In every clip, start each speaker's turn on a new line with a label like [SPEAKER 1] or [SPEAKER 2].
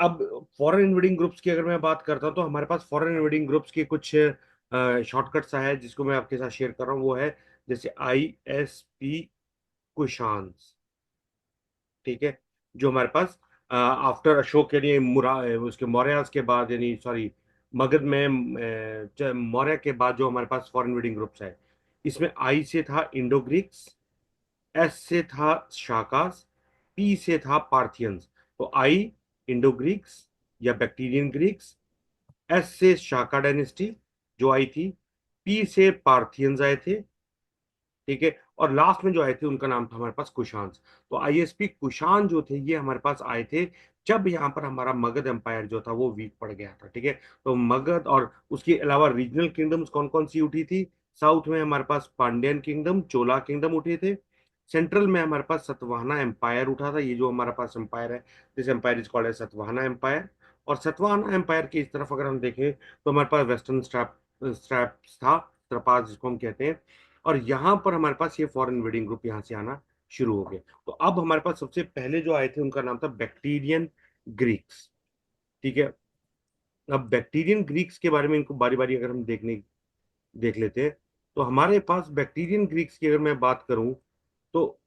[SPEAKER 1] अब foreign invading groups की अगर मैं बात करता हूँ तो हमारे पास फॉरेन इन्वेडिंग ग्रुप्स के कुछ शॉर्टकट्स है जिसको मैं आपके साथ शेयर कर रहा हूँ। वो है जैसे ISP कुशान्स, ठीक है, जो हमारे पास आफ्टर अशोक यानी मुरा उसके मौर्य के बाद, यानी सॉरी मगध में मौर्य के बाद जो हमारे पास फॉरेन इन्वेडिंग ग्रुप्स है, इसमें आई से था इंडो ग्रीक्स, एस से था शाकास, पी से था पार्थियंस। तो आई इंडो ग्रीक्स या बैक्टीरियन ग्रीक्स, एस से शाका डायनेस्टी जो आई थी, पी से पार्थियंस आए थे, ठीक है, और लास्ट में जो आए थे उनका नाम था हमारे पास कुशान। तो ISP कुशान जो थे ये हमारे पास आए थे जब यहाँ पर हमारा मगध एम्पायर जो था वो वीक पड़ गया था, ठीक है। तो मगध और उसके अलावा रीजनल किंगडम्स कौन कौन सी उठी थी? साउथ में हमारे पास पांड्यन किंगडम, चोला किंगडम उठे थे। सेंट्रल में हमारे पास सतवाहना एम्पायर उठा था, ये जो हमारे पास एम्पायर है, this empire is called as Satavahana empire. और सतवाहना एम्पायर की इस तरफ अगर हम देखें तो हमारे पास वेस्टर्न स्ट्रैप स्ट्रैप्स था, स्त्रपास जिसको हम कहते हैं। और यहाँ पर हमारे पास ये फॉरेन इन्वेडिंग ग्रुप यहाँ से आना शुरू हो गए। तो अब हमारे पास सबसे पहले जो आए थे उनका नाम था बैक्टीरियन ग्रीक्स, ठीक है। अब बैक्टीरियन ग्रीक्स के बारे में इनको बारी बारी अगर हम देख लेते हैं तो हमारे पास बैक्टीरियन ग्रीक्स की अगर मैं बात करूं तो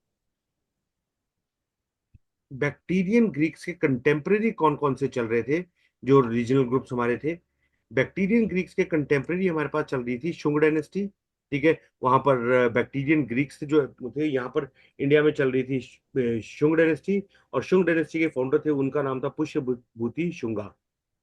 [SPEAKER 1] बैक्टीरियन ग्रीक्स के कंटेम्परेरी कौन कौन से चल रहे थे जो रीजनल ग्रुप्स हमारे थे? बैक्टीरियन ग्रीक्स के कंटेम्परेरी हमारे पास चल रही थी शुंग डायनेस्टी, ठीक है। वहां पर बैक्टीरियन ग्रीक्स जो थे यहाँ पर इंडिया में चल रही थी शुंग डायनेस्टी। और शुंग डायनेस्टी के फाउंडर थे, उनका नाम था पुष्यभूति शुंगा,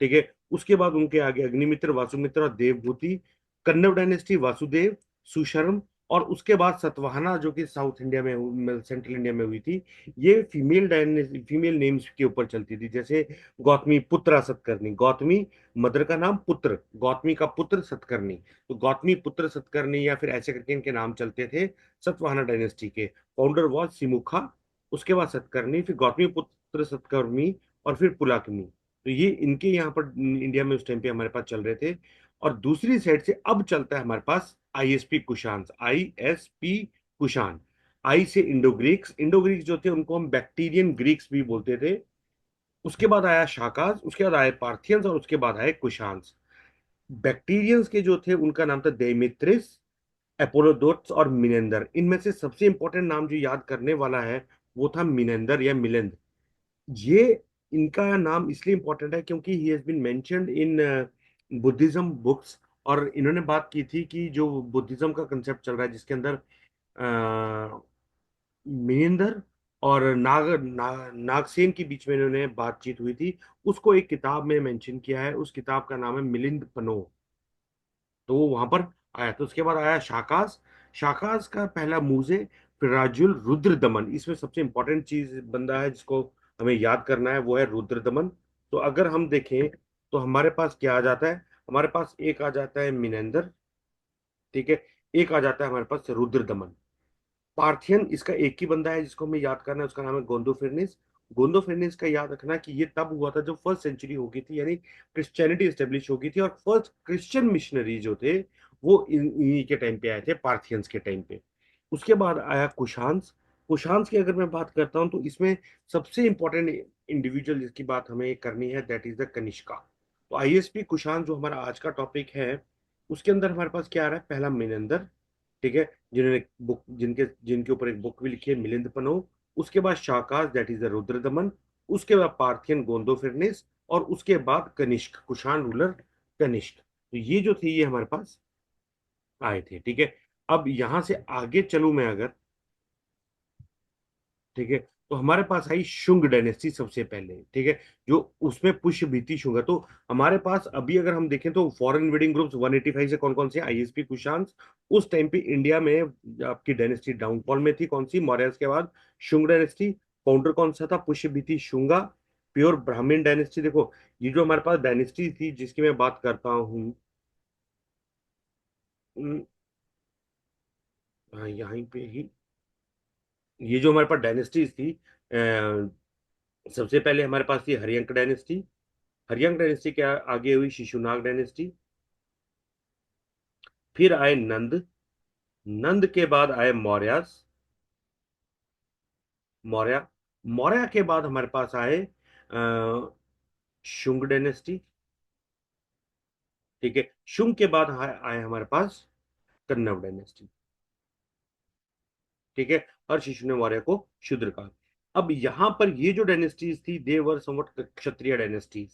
[SPEAKER 1] ठीक है। उसके बाद उनके आगे अग्निमित्र, वासुमित्र और देवभूति। कन्नड़ डायनेस्टी वासुदेव, सुशर्म। और उसके बाद सतवाहना जो कि साउथ इंडिया में, सेंट्रल इंडिया में हुई थी। ये फीमेल नेम्स के ऊपर चलती थी, जैसे गौतमी पुत्र सतकर्णी, गौतमी मदर का नाम, पुत्र गौतमी का पुत्र सतकर्णी। तो गौतमी पुत्र सतकर्णी या फिर ऐसे करके इनके नाम चलते थे सतवाहना डायनेस्टी के। फाउंडर वॉज सिमुखा, उसके बाद सतकर्णी, फिर गौतमी पुत्र सतकर्णी, और फिर पुलाकमी। तो ये इनके यहाँ पर इंडिया में उस टाइम पे हमारे पास चल रहे थे। और दूसरी साइड से अब चलता है हमारे पास ISP कुशान, ISP कुशान। आई से इंडो ग्रीक्स, इंडो ग्रीक्स जो थे उनको हम बैक्टीरियन ग्रीक्स भी बोलते थे। उसके बाद आया शाकाज, उसके बाद आए पार्थियंस, और उसके बाद आए कुशान्स। बैक्टीरियंस के जो थे उनका नाम था देमित्रिस, एपोलोडोट्स और मिनेंदर। इनमें से सबसे इंपॉर्टेंट नाम जो याद करने वाला है वो था मिनेंदर या मिलिंद। ये इनका नाम इसलिए इंपॉर्टेंट है क्योंकि he has been mentioned in Buddhism books. और इन्होंने बात की थी कि जो बुद्धिज्म का कंसेप्ट चल रहा है जिसके अंदर मिनिंदर और नागसेन के बीच में इन्होंने बातचीत हुई थी, उसको एक किताब में मेंशन किया है। उस किताब का नाम है मिलिंद पनो। तो वो वहां पर आया। तो उसके बाद आया शाकास। शाकास का पहला मूजे, फिर राजुल, रुद्र दमन। इसमें सबसे इंपॉर्टेंट चीज बंदा है जिसको हमें याद करना है, वो है रुद्र दमन। तो अगर हम देखें तो हमारे पास क्या आ जाता है? हमारे पास एक आ जाता है मिनेंदर, ठीक है। एक आ जाता है हमारे पास रुद्र दमन। पार्थियन इसका एक ही बंदा है जिसको हमें याद करना है, उसका नाम है गोंदो फिरनिस। गोंदो फिरनिस का याद रखना कि ये तब हुआ था जब फर्स्ट सेंचुरी हो गई थी, यानी क्रिश्चियनिटी स्टेब्लिश हो गई थी। और फर्स्ट क्रिश्चियन मिशनरी जो थे वो इन्हीं के टाइम पे आए थे, पार्थियंस के टाइम पे। उसके बाद आया कुशांस। कुशांस की अगर मैं बात करता हूँ तो इसमें सबसे इंपॉर्टेंट इंडिविजुअल जिसकी बात हमें करनी है दैट इज द कनिष्का। तो ISP कुशांस जो हमारा आज का टॉपिक है उसके अंदर हमारे पास क्या आ रहा है? पहला मिनेंदर, ठीक है, जिन्होंने बुक जिनके जिनके ऊपर एक बुक भी लिखी है मिलिंद पनो। उसके बाद Shakas that is the Rudra दमन। उसके बाद पार्थियन गोंदो फिरनिस। और उसके बाद कनिष्क कुषाण रूलर कनिष्क। तो ये जो थे ये हमारे पास आए थे, ठीक है। अब यहां से आगे चलूं मैं अगर, ठीक है, तो हमारे पास आई शुंग डायनेस्टी सबसे पहले, ठीक है, जो उसमें पुष्य भीति शुंग है। तो हमारे पास अभी अगर हम देखें तो फॉरेन इन्वेडिंग ग्रुप्स 185 से कौन कौन से? ISP कुशान। उस टाइम पे इंडिया में आपकी डायनेस्टी डाउनफॉल में थी, कौन सी? मौर्य के बाद शुंग डायनेस्टी। फाउंडर कौन सा था? पुष्य भीति शुंगा, प्योर ब्राह्मण डायनेस्टी। देखो ये जो हमारे पास डायनेस्टी थी जिसकी मैं बात करता हूँ, यहीं पे ही ये जो हमारे पास डायनेस्टीज थी, सबसे पहले हमारे पास थी हरियंक डायनेस्टी। हरियंक डायनेस्टी के आगे हुई शिशुनाग डायनेस्टी। फिर आए नंद। नंद के बाद आए मौर्यस, मौर्य। मौर्य के बाद हमारे पास आए शुंग डायनेस्टी। ठीक है, शुंग के बाद आए हमारे पास कन्नव डायनेस्टी। ठीक है, और शिशु ने मौर्य को शूद्र कहा। अब यहां पर ये जो डायनेस्टीज थी, they were somewhat Kshatriya dynasties,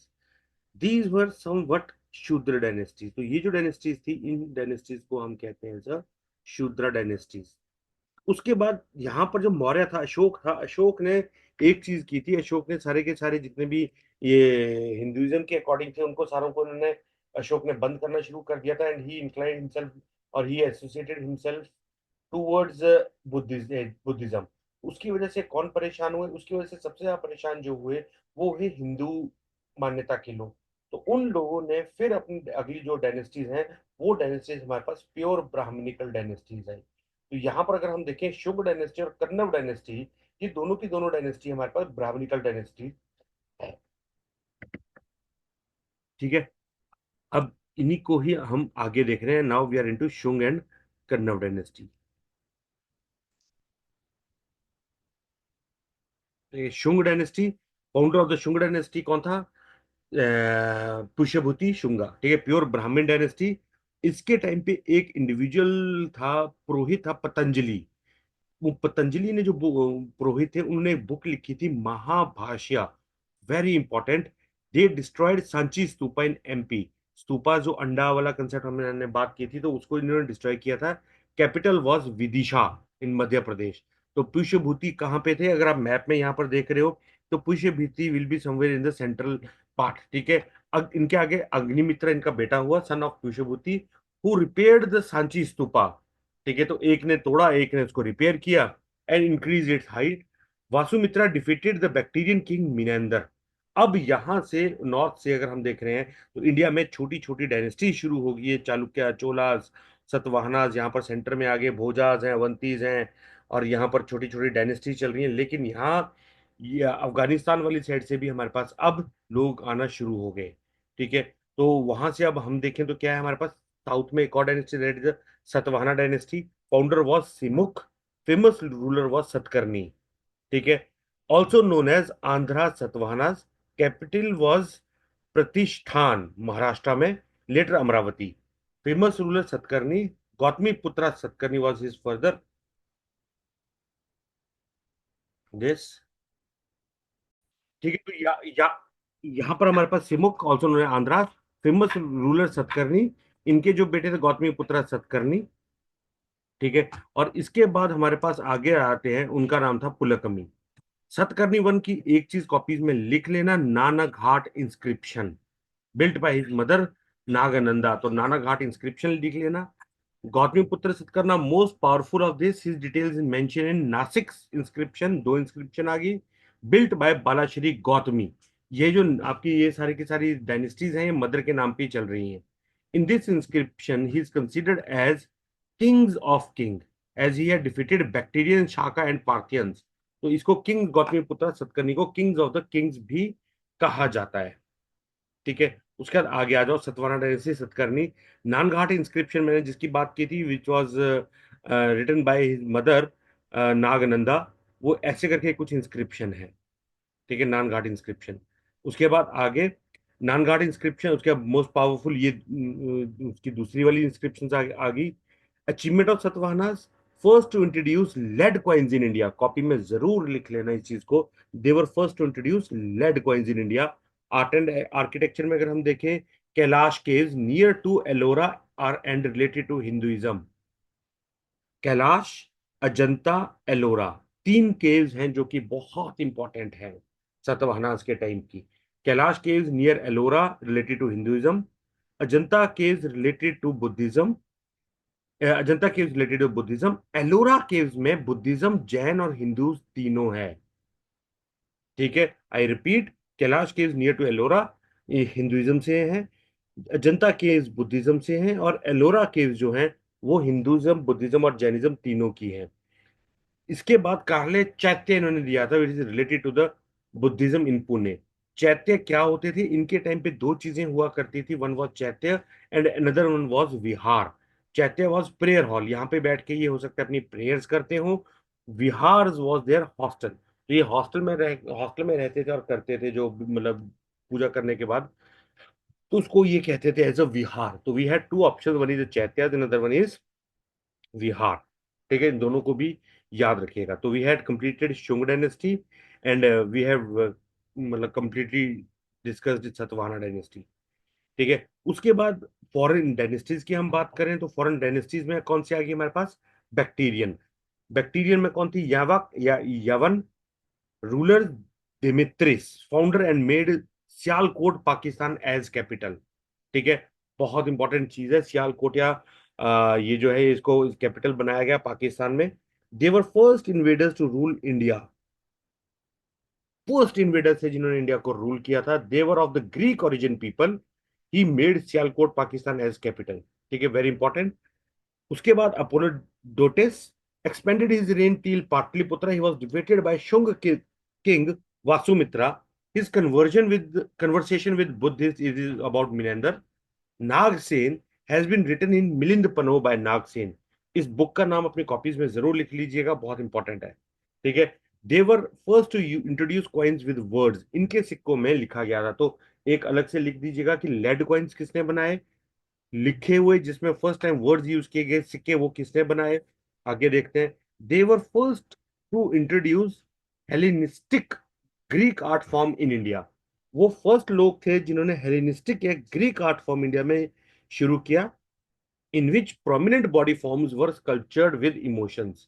[SPEAKER 1] these were somewhat Shudra dynasties. तो ये जो डायनेस्टीज थी, इन डायनेस्टीज को हम कहते हैं सर शूद्र डायनेस्टीज। उसके बाद यहाँ पर जो मौर्य था, अशोक था, अशोक ने एक चीज की थी। अशोक ने सारे के सारे जितने भी ये हिंदुइज्म के अकॉर्डिंग थे, उनको सारों को उन्होंने, अशोक ने बंद करना शुरू कर दिया था। एंड ही इंक्लाइंड हिमसेल्फ, और ही एसोसिएटेड हिमसेल्फ टूवर्ड्स बुद्धिज्म। उसकी वजह से कौन परेशान हुए? उसकी वजह से सबसे ज्यादा परेशान जो हुए वो है हिंदू मान्यता के लोग। तो उन लोगों ने फिर अपनी अगली जो डायनेस्टीज हैं, वो डायनेस्टीज हमारे पास प्योर ब्राह्मणिकल डायनेस्टीज है। तो यहाँ पर अगर हम देखें, शुंग डायनेस्टी और कन्नव डायनेस्टी, ये दोनों की दोनों डायनेस्टी हमारे पास ब्राह्मणिकल डायनेस्टी है। ठीक है, अब इन्हीं को ही हम आगे देख रहे हैं। Now we are into Shunga and Kanva dynasty. Shunga dynasty, founder of the Shunga dynasty कौन था? पुष्यभूति शुंगा। ठीक है, प्योर ब्राह्मण डायनेस्टी। इसके टाइम पे एक इंडिविजुअल था, पुरोहित था, पतंजलि। वो पतंजलि ने जो पुरोहित थे, उन्होंने एक बुक लिखी थी Mahabhashya, very important. They destroyed Sanchi stupa in MP. Stupa जो अंडा वाला कंसेप्ट हमने बात की थी, तो उसको इन्होंने डिस्ट्रॉय किया था। कैपिटल वॉज विदिशा इन मध्य प्रदेश। तो पुष्यभूति कहाँ पे थे? अगर आप मैप में यहाँ पर देख रहे हो, तो Pushyabhuti will be somewhere in the central part. ठीक है, इनके आगे अग्निमित्र इनका बेटा हुआ, son of Pushyabhuti, who repaired the Sanchi stupa. ठीक है, तो एक ने तोड़ा, एक ने उसको रिपेयर किया and increase its height. Vasumitra defeated the Bactrian king Menander. अब यहां से नॉर्थ से अगर हम देख रहे हैं, तो इंडिया में छोटी छोटी डायनेस्टी शुरू हो गई है। चालुक्य, चोलास, सतवाहनास, यहाँ पर सेंटर में आगे भोजास हैं, अवंतीज हैं, और यहाँ पर छोटी छोटी डायनेस्टी चल रही है। लेकिन यहाँ ये अफगानिस्तान वाली साइड से भी हमारे पास अब लोग आना शुरू हो गए। ठीक है, तो वहां से अब हम देखें तो क्या है हमारे पास? साउथ में एक और dynasty, that is Satavahana dynasty. Founder was Simuka, famous ruler was Satakarni. ठीक है, also known as Andhra Satavahanas. Capital was Pratishthan, Maharashtra में, later Amaravati. Famous ruler Satakarni, Gautamiputra Satakarni was his further this. ठीक है, तो यहाँ पर हमारे पास Simuka, also known as Andhra, famous ruler Satakarni, इनके जो बेटे थे गौतमी पुत्रा सतकर्णी। ठीक है, और इसके बाद हमारे पास आगे आते हैं, उनका नाम था पुलकमी। सतकर्णी वन की एक चीज कॉपीज में लिख लेना, Nana Ghat inscription, built by his mother Nagananda. तो नाना घाट इंस्क्रिप्शन लिख लेना। Gautamiputra Satakarna most powerful of this, his details mention in Nasik inscription, दो इंस्क्रिप्शन आ गई। Built by Balashri Gautami. ये जो आपकी ये सारी की सारी डायनेस्टीज हैं, ये मदर के नाम पे ही चल रही हैं। In this inscription he is considered as kings of king, as he had defeated Bactrian, Shaka and Parthians. तो इसको किंग गौतमी पुत्र सतकर्णी को किंग्स ऑफ द किंग्स भी कहा जाता है। ठीक है, उसके बाद आगे आ जाओ, सतवाना डायनेस्टी, सतकर्णी। नानघाट इंस्क्रिप्शन मैंने जिसकी बात की थी, which was written by his mother Nagananda, वो ऐसे करके कुछ इंस्क्रिप्शन है। ठीक है, नानघाट इंस्क्रिप्शन। उसके बाद आगे नानघाट इंस्क्रिप्शन, उसके बाद मोस्ट पावरफुल ये उसकी दूसरी वाली इंस्क्रिप्शन आ गई। Achievement of Satavahanas, first to introduce lead coins in India. Copy में जरूर लिख लेना इस चीज को, they were first to introduce lead coins in India. Art and architecture में अगर हम देखें, Kailash caves near to Ellora are and related to Hinduism. Kailash, Ajanta, Ellora, तीन केव्स हैं जो कि बहुत इंपॉर्टेंट हैं सातवाहनास के टाइम की। Kailash caves near Ellora related to Hinduism. Ajanta caves related to Buddhism. Ajanta caves related to Buddhism. Ellora caves में बुद्धिज्म, जैन और हिंदू तीनों है। ठीक है, I repeat, Kailash caves near to Ellora, ये हिंदुइज्म से हैं। अजंता केव्स बुद्धिज्म से हैं, और एलोरा केव्स जो हैं वो हिंदुइज्म, बुद्धिज्म और जैनिज्म तीनों की हैं। इसके बाद कार्ले चैत्य इन्होंने दिया था, which is related to the Buddhism in Pune. Chaitya क्या होते थे? इनके टाइम पे दो चीजें हुआ करती थी, वन वॉज चैत्य एंड अनदर वन वॉज विहार। चैत्य वॉज प्रेयर हॉल, यहाँ पे बैठ के ये हो सकता है अपनी प्रेयर्स करते हो। विहार वॉज देयर हॉस्टल, तो ये हॉस्टल में रहते थे और करते थे जो मतलब पूजा करने के बाद, तो उसको ये कहते थे एज अ विहार। तो we had two option, one is chaitya, another one is vihara. ठीक है, इन दोनों को भी याद रखिएगा। तो we had completed Shunga dynasty and we have मतलब कंप्लीटली डिस्कस्ड सतवाहना डायनेस्टी। ठीक है, उसके बाद फॉरेन डायनेस्टीज की हम बात करें तो फॉरेन डायनेस्टीज में कौन सी आ गई हमारे पास? बैक्टीरियन। बैक्टीरियन में कौन थी? यावक या Yavana. Ruler Demetrius, founder and made Sialkot Pakistan as capital. ठीक है, बहुत इंपॉर्टेंट चीज है सियालकोट, या ये जो है इसको कैपिटल बनाया गया पाकिस्तान में। They were first invaders to rule India. First invaders है जिन्होंने इंडिया को रूल किया था। They were of the Greek origin people. He made Sialkot Pakistan as capital. ठीक है, वेरी इंपॉर्टेंट। उसके बाद Apollodotus expanded his reign till Patliputra. He was defeated by Shung king Vasumitra. His conversation with Buddhists is about Menander. Nagasena has been written in Milinda Panho by Nagasena. इस book का नाम अपनी copies में जरूर लिख लीजिएगा, बहुत इंपॉर्टेंट है। ठीक है, they were first to introduce coins with words. इनके सिक्कों में लिखा गया था, तो एक अलग से लिख दीजिएगा कि लेड कॉइन्स किसने बनाए, लिखे हुए जिसमें फर्स्ट टाइम वर्ड्स यूज किए गए सिक्के वो किसने बनाए। आगे देखते हैं। They were first to introduce Hellenistic Greek art form in India. वो फर्स्ट लोग थे जिन्होंने हेलेनिस्टिक या ग्रीक आर्ट फॉर्म इंडिया में शुरू किया। In which prominent body forms were sculptured with emotions.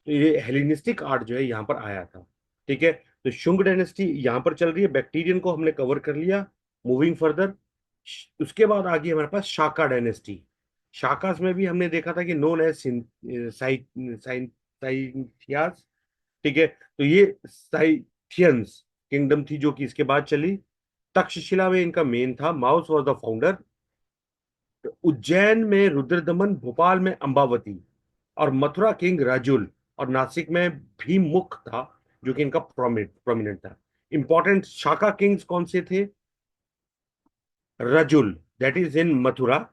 [SPEAKER 1] तो ये हेलेनिस्टिक आर्ट जो है यहाँ पर आया था। ठीक है, तो शुंग डायनेस्टी यहाँ पर चल रही है। बैक्टीरियन को हमने कवर कर लिया। मूविंग फर्दर, उसके बाद आ गई हमारे पास शाका डायनेस्टी। शाकास में भी हमने देखा था कि नोन एज साइंथियास। ठीक है, तो ये साइथियंस किंगडम थी जो कि इसके बाद चली। तक्षशिला में इनका मेन था। Mouse was the founder. Ujjain में रुद्रदमन, भोपाल में अंबावती, और मथुरा किंग राजुल, और नासिक में भीममुख था जो कि इनका प्रोमिनेंट था। इंपॉर्टेंट शाका किंग्स कौन से थे? Rajul, that is in Mathura.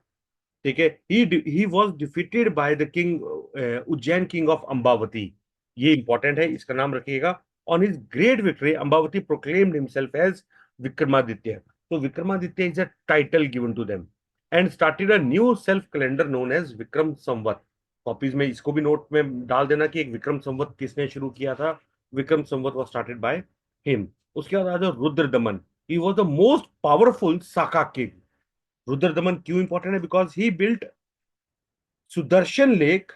[SPEAKER 1] ठीक है, he was defeated by the king Ujjain king of Ambavati. ये इंपॉर्टेंट है, इसका नाम रखिएगा। On his great victory Ambavati proclaimed himself as Vikramaditya. तो Vikramaditya is a title given to them and started a new self calendar known as Vikram Samvat. Copies में इसको भी note में डाल देना कि एक विक्रम संवत किसने शुरू किया था। Vikram Samvat was started by him. उसके बाद आ जाओ Rudradaman. He was the most powerful Saka king. Rudradaman क्यों इंपॉर्टेंट है? Because he built Sudarshan lake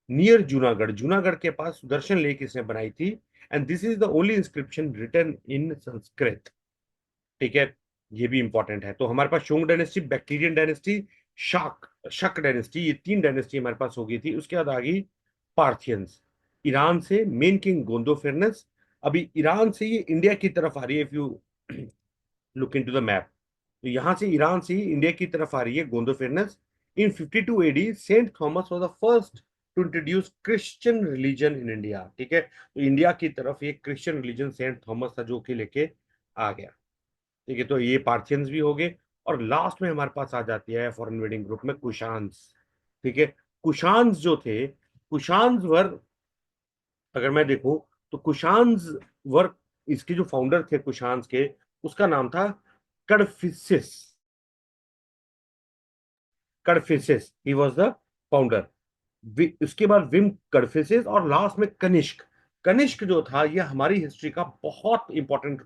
[SPEAKER 1] near Junagadh. Junagadh के पास सुदर्शन लेक इसने बनाई थी। And this is the only inscription written in Sanskrit. ठीक है, ये भी इंपॉर्टेंट है। तो हमारे पास Shunga dynasty, Bactrian dynasty, Shaka dynasty, ये तीन डायनेस्टी हमारे पास हो गई थी। उसके बाद आ गई पार्थियंस। ईरान से मेन किंग गोंदोफेरनस। अभी ईरान से ये इंडिया की तरफ आ रही है। If you look into the map, तो यहां से ईरान से ही इंडिया की तरफ आ रही है Gondophares. In 52 AD Saint Thomas was the first to introduce Christian religion in India. ठीक है, तो इंडिया की तरफ ये क्रिश्चियन रिलीजन सेंट थॉमस था जो कि लेके आ गया। ठीक है, तो ये पार्थियंस भी हो गए। और लास्ट में हमारे पास आ जाती है फॉरेन वेडिंग ग्रुप में कुशान्स। ठीक है, कुशान्स जो थे, कुशान्स वर, अगर मैं देखूं तो कुशान्स वर, इसके जो फाउंडर थे कुशान्स के, उसका नाम था कडफिसिस। कडफिसिस, ही वाज द फाउंडर। उसके बाद विम कडफिसिस, और लास्ट में कनिष्क। कनिष्क जो था ये हमारी हिस्ट्री का बहुत इंपॉर्टेंट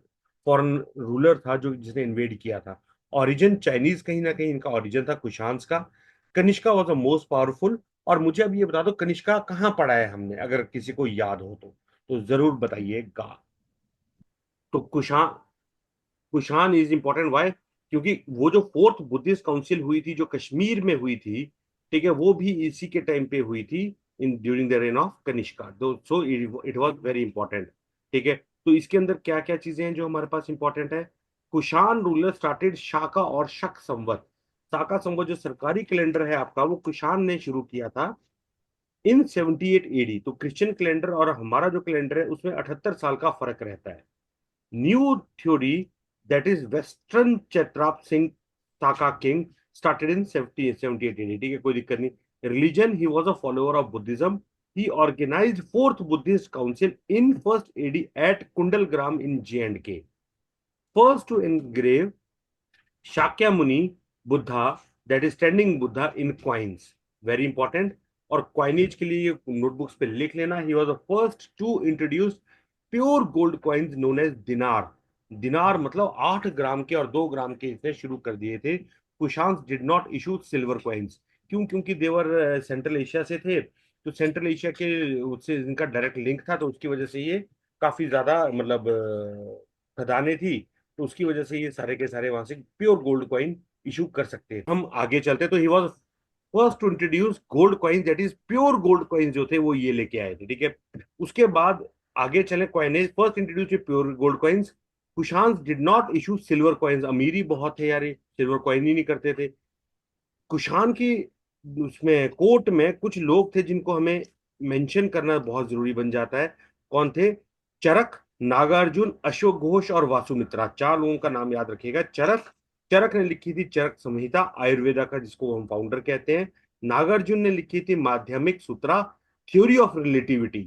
[SPEAKER 1] फॉरेन रूलर था जो जिसने इन्वेड किया था। ओरिजिन चाइनीज कहीं ना कहीं इनका ओरिजिन था कुशान्स का। Kanishka was the most powerful. और मुझे अब ये बता दो कनिष्का कहाँ पढ़ा है हमने, अगर किसी को याद हो तो जरूर बताइएगा। तो कुशान इज इंपॉर्टेंट वाई, क्योंकि वो जो फोर्थ बुद्धिस्ट काउंसिल हुई थी जो कश्मीर में हुई थी, ठीक है, वो भी इसी के टाइम पे हुई थी, in during the rain of Kanishka. So it was very important. ठीक है, तो इसके अंदर क्या क्या चीजें हैं जो हमारे पास इंपॉर्टेंट है? कुशान रूलर स्टार्टेड शाका और शक संवत। शाका संवत जो सरकारी कैलेंडर है आपका, वो कुशान ने शुरू किया था इन 78 एडी। तो क्रिश्चियन कैलेंडर और हमारा जो कैलेंडर है उसमें 78 साल का फर्क रहता है। New theory, that is Western Chatrap Singh Taka King, started in 78 AD। ठीक है, कोई दिक्कत नहीं। Religion, he was a follower of Buddhism. He organized fourth Buddhist council in first AD at Kundalgram in J&K. First to engrave Shakya Muni Buddha, that is standing Buddha in coins, very important. और coinage के लिए notebooks पे लिख लेना, he was the first to introduce pure gold coins known as dinar. दिनार मतलब 8 ग्राम के और 2 ग्राम के इसने शुरू कर दिए थे। Kushans did not issue silver coins. क्यों? क्योंकि देवर सेंट्रल एशिया से थे, तो सेंट्रल एशिया के उससे इनका डायरेक्ट लिंक था, तो उसकी वजह से ये काफी ज्यादा मतलब खदानें थी, तो उसकी वजह से ये सारे के सारे वहां से प्योर गोल्ड कॉइन इशू कर सकते हैं। हम आगे चलते, तो he was first to introduce gold coin, that is pure gold coin जो थे वो ये लेके आए थे, ठीक है। उसके बाद आगे चले, coinage first introduce pure gold coins. Kushans did not issue silver coins, अमीरी बहुत है यार, ये सिल्वर कॉइन ही नहीं करते थे। कुशान की उसमें कोर्ट में कुछ लोग थे जिनको हमें मेंशन करना बहुत जरूरी बन जाता है। कौन थे? चरक, नागार्जुन, अशोक घोष और वासुमित्रा, 4 लोगों का नाम याद रखिएगा। चरक, चरक ने लिखी थी चरक संहिता आयुर्वेदा का, जिसको हम फाउंडर कहते हैं। नागार्जुन ने लिखी थी माध्यमिक सूत्रा, थ्योरी ऑफ रिलेटिविटी,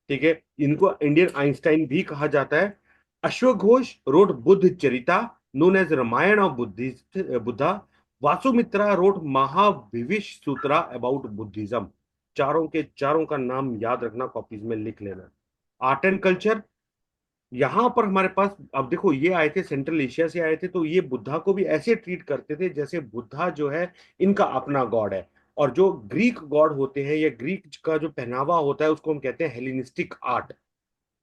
[SPEAKER 1] ठीक है, इनको इंडियन आइंस्टाइन भी कहा जाता है। अश्वघोष Ghosh wrote Buddha Charita, known as Ramayana of Buddhist Buddha. Vasumitra wrote Mahavibhasha Sutra about Buddhism. चारों के चारों का नाम याद रखना, कॉपीज में लिख लेना। आर्ट एंड कल्चर, यहां पर हमारे पास अब देखो, ये आए थे सेंट्रल एशिया से आए थे, तो ये बुद्धा को भी ऐसे ट्रीट करते थे जैसे बुद्धा जो है इनका अपना गॉड है। और जो ग्रीक गॉड होते हैं या ग्रीक का जो पहनावा होता है उसको हम कहते हैं हेलिनिस्टिक आर्ट,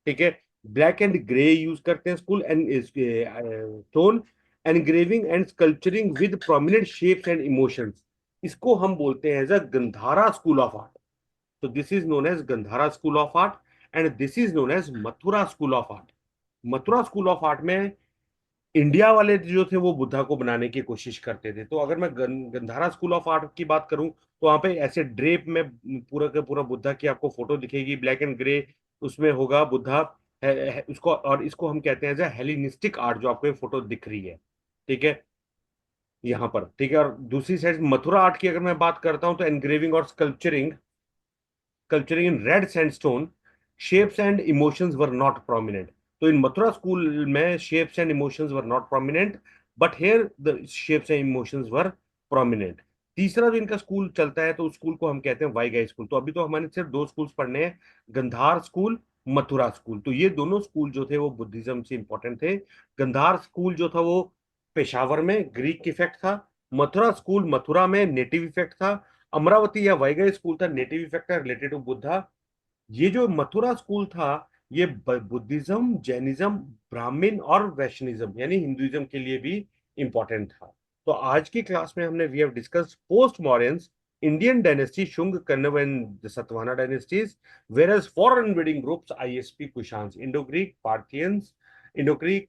[SPEAKER 1] ठीक है। ब्लैक एंड ग्रे यूज करते हैं school and stone engraving and sculpturing with prominent shapes and emotions. इसको हम बोलते हैं as a Gandhara school of art. तो this is known as Gandhara school of art, and this is known as Mathura school of art. Mathura school of art में India वाले जो थे वो बुद्धा को बनाने की कोशिश करते थे। तो अगर मैं गंधारा स्कूल ऑफ आर्ट की बात करूं, तो वहां पे ऐसे ड्रेप में पूरा का पूरा बुद्धा की आपको फोटो दिखेगी, ब्लैक एंड ग्रे, उसमें होगा बुद्धा उसको, और इसको हम कहते हैं हेलिनिस्टिक आर्ट, जो आपको ये फोटो दिख रही है, ठीक है, यहाँ पर, ठीक है। और दूसरी साइड मथुरा आर्ट की अगर मैं बात करता हूँ, तो एनग्रेविंग और sculpturing, sculpturing in red sandstone, shapes and emotions were not prominent. So in Mathura school में shapes and emotions were not prominent, but here the shapes and emotions were prominent. तीसरा जो इनका स्कूल चलता है, तो उस school को हम कहते हैं वाईगाई स्कूल। तो अभी तो हमारे सिर्फ 2 स्कूल्स पढ़ने हैं, गंधार स्कूल, मथुरा स्कूल। तो ये दोनों स्कूल जो थे वो बुद्धिज्म से इंपॉर्टेंट थे। गंधार स्कूल जो था वो पेशावर में ग्रीक इफेक्ट था। मथुरा स्कूल मथुरा में नेटिव इफेक्ट था। अमरावती या वैगई स्कूल था native effect related to Buddha. ये जो मथुरा स्कूल था, ये बुद्धिज्म, जैनिज्म, ब्राह्मण और वैष्णविज्म यानी हिंदुइज्म के लिए भी इंपॉर्टेंट था। तो आज की क्लास में हमने we have discussed post Mauryans Indian dynasty, Shunga, Kanva and Satavahana dynasties, whereas foreign invading groups ISP Kushans, Indo-Greek, Parthians, Indo-Greek,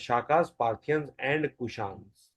[SPEAKER 1] Shakas, Parthians and Kushans.